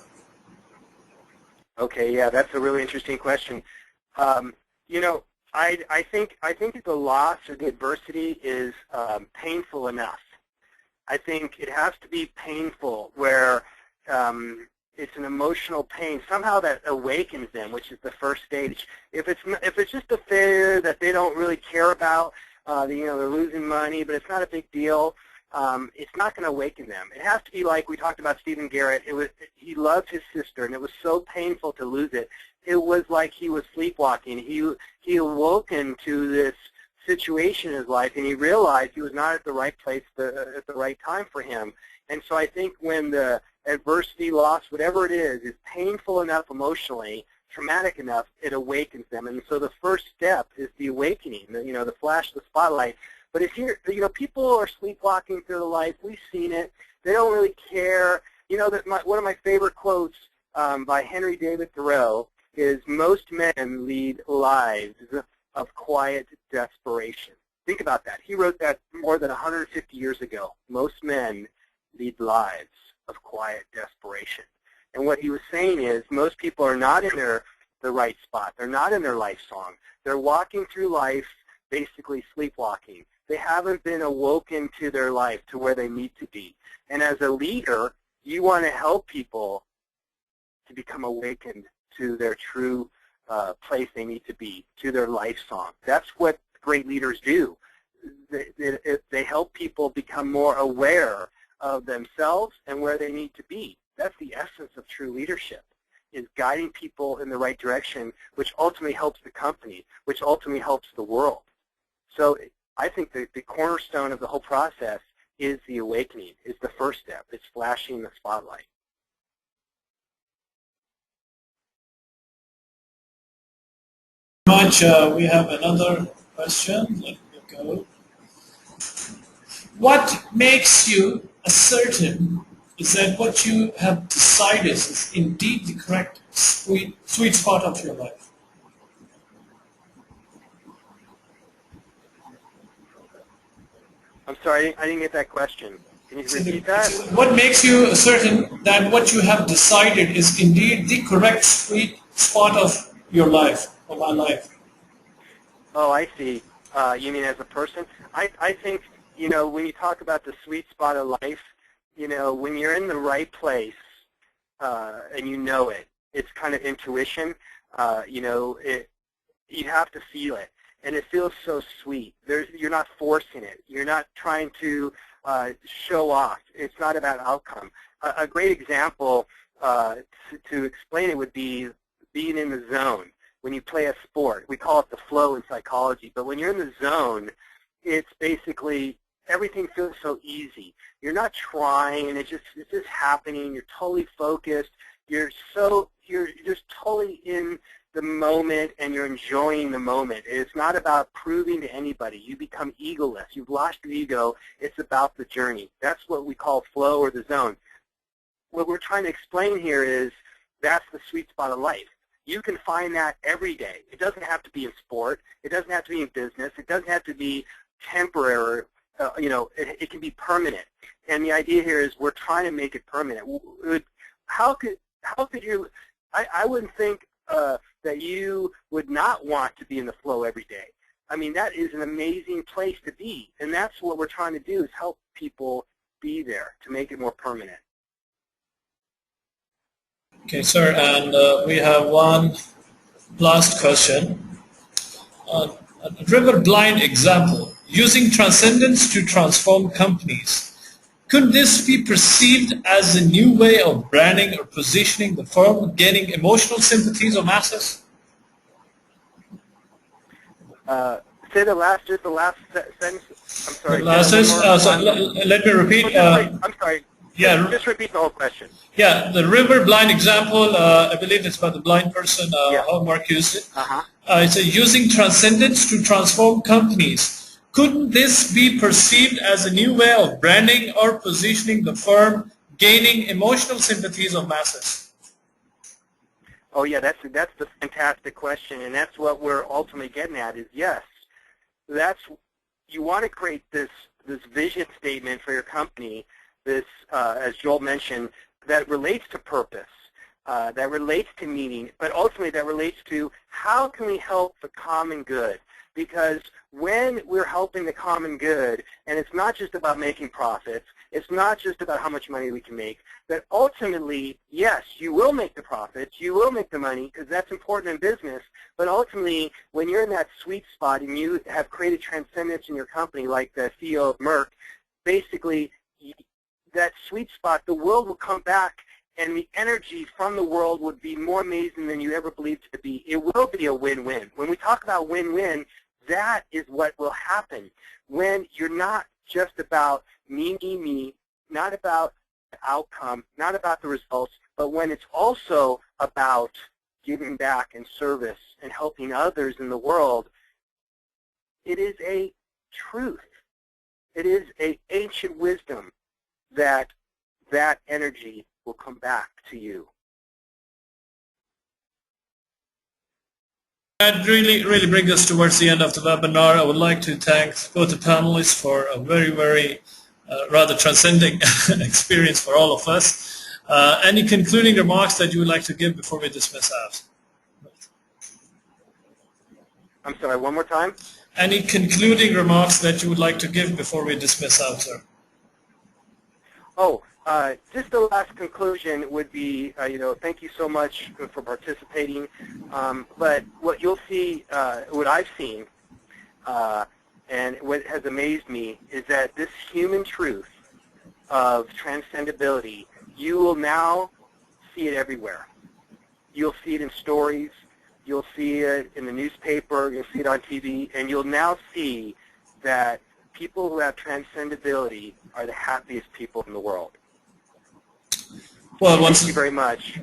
Okay, yeah, that's a really interesting question. I think that the loss or the adversity is painful enough. I think it has to be painful where it's an emotional pain somehow that awakens them, which is the first stage. If it's just a failure that they don't really care about, they're losing money, but it's not a big deal. It's not going to awaken them. It has to be like we talked about Stephen Garrett. He loved his sister, and it was so painful to lose it. It was like he was sleepwalking. He awoken to this situation in his life, and he realized he was not at the right place at the right time for him. And so I think when the adversity, loss, whatever it is painful enough emotionally, traumatic enough, it awakens them. And so the first step is the awakening, the flash, the spotlight. But if people are sleepwalking through life. We've seen it. They don't really care. One of my favorite quotes by Henry David Thoreau is, "Most men lead lives of quiet desperation." Think about that. He wrote that more than 150 years ago. Most men lead lives of quiet desperation. And what he was saying is most people are not in the right spot. They're not in their life song. They're walking through life basically sleepwalking. They haven't been awoken to their life to where they need to be. And as a leader, you want to help people to become awakened to their true place they need to be, to their life song. That's what great leaders do. They help people become more aware of themselves and where they need to be. That's the essence of true leadership, is guiding people in the right direction, which ultimately helps the company, which ultimately helps the world. So I think the cornerstone of the whole process is the awakening, is the first step. It's flashing the spotlight. We have another question. Let me go. What makes you certain is that what you have decided is indeed the correct sweet spot of your life? I'm sorry, I didn't get that question. Can you repeat that? What makes you certain that what you have decided is indeed the correct spot of your life, of my life? Oh, I see. You mean as a person? I think, when you talk about the sweet spot of life, when you're in the right place and you know it, it's kind of intuition. You have to feel it, and it feels so sweet. You're not forcing it. You're not trying to show off. It's not about outcome. A great example to explain it would be being in the zone. When you play a sport, we call it the flow in psychology, but when you're in the zone, it's basically everything feels so easy. You're not trying, it's just happening. You're totally focused. You're just totally in the moment, and you're enjoying the moment. It's not about proving to anybody. You become egoless. You've lost your ego. It's about the journey. That's what we call flow or the zone. What we're trying to explain here is that's the sweet spot of life. You can find that every day. It doesn't have to be in sport. It doesn't have to be in business. It doesn't have to be temporary. It can be permanent. And the idea here is we're trying to make it permanent. How could you? I wouldn't think that you would not want to be in the flow every day. I mean, that is an amazing place to be, and that's what we're trying to do is help people be there to make it more permanent. Okay, sir, and we have one last question. A river blind example, using transcendence to transform companies. Could this be perceived as a new way of branding or positioning the firm, gaining emotional sympathies of masses? Say the last sentence. I'm sorry. The last sentence. Let me repeat. I'm sorry. Yeah. Just repeat the whole question. Yeah, the river blind example, I believe it's about the blind person, Yeah. how Mark used it. Uh-huh. It's using transcendence to transform companies. Couldn't this be perceived as a new way of branding or positioning the firm, gaining emotional sympathies of masses? Oh yeah, that's the fantastic question, and that's what we're ultimately getting at. Is yes, you want to create this vision statement for your company. This, as Joel mentioned, that relates to purpose, that relates to meaning, but ultimately that relates to how can we help the common good? Because when we're helping the common good, and it's not just about making profits, it's not just about how much money we can make, but ultimately, yes, you will make the profits, you will make the money, because that's important in business, but ultimately, when you're in that sweet spot and you have created transcendence in your company, like the CEO of Merck, basically, that sweet spot, the world will come back, and the energy from the world would be more amazing than you ever believed it to be. It will be a win-win. When we talk about win-win, that is what will happen. When you're not just about me, not about the outcome, not about the results, but when it's also about giving back and service and helping others in the world, it is a truth. It is an ancient wisdom that energy will come back to you. That really brings us towards the end of the webinar. I would like to thank both the panelists for a very rather transcending experience for all of us. Any concluding remarks that you would like to give before we dismiss out? I'm sorry, one more time? Any concluding remarks that you would like to give before we dismiss out, sir? Oh, just the last conclusion would be, thank you so much for participating. But what you'll see, what I've seen, and what has amazed me, is that this human truth of transcendability, you will now see it everywhere. You'll see it in stories. You'll see it in the newspaper. You'll see it on TV. And you'll now see that people who have transcendability are the happiest people in the world. Well, thank you very much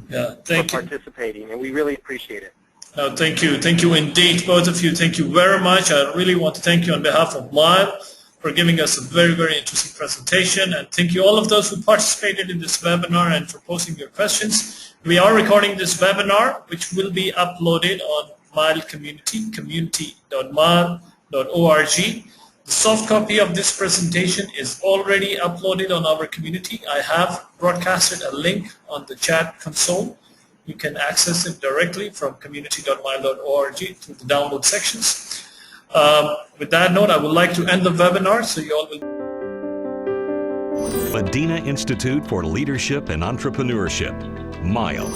for participating, and we really appreciate it. No, thank you indeed, both of you. Thank you very much. I really want to thank you on behalf of Mile for giving us a very interesting presentation, and thank you all of those who participated in this webinar and for posting your questions. We are recording this webinar, which will be uploaded on Mile Community, community.mile.org. The soft copy of this presentation is already uploaded on our community. I have broadcasted a link on the chat console. You can access it directly from community.mile.org through the download sections. With that note, I would like to end the webinar, so you all will. Madinah Institute for Leadership and Entrepreneurship, MILE.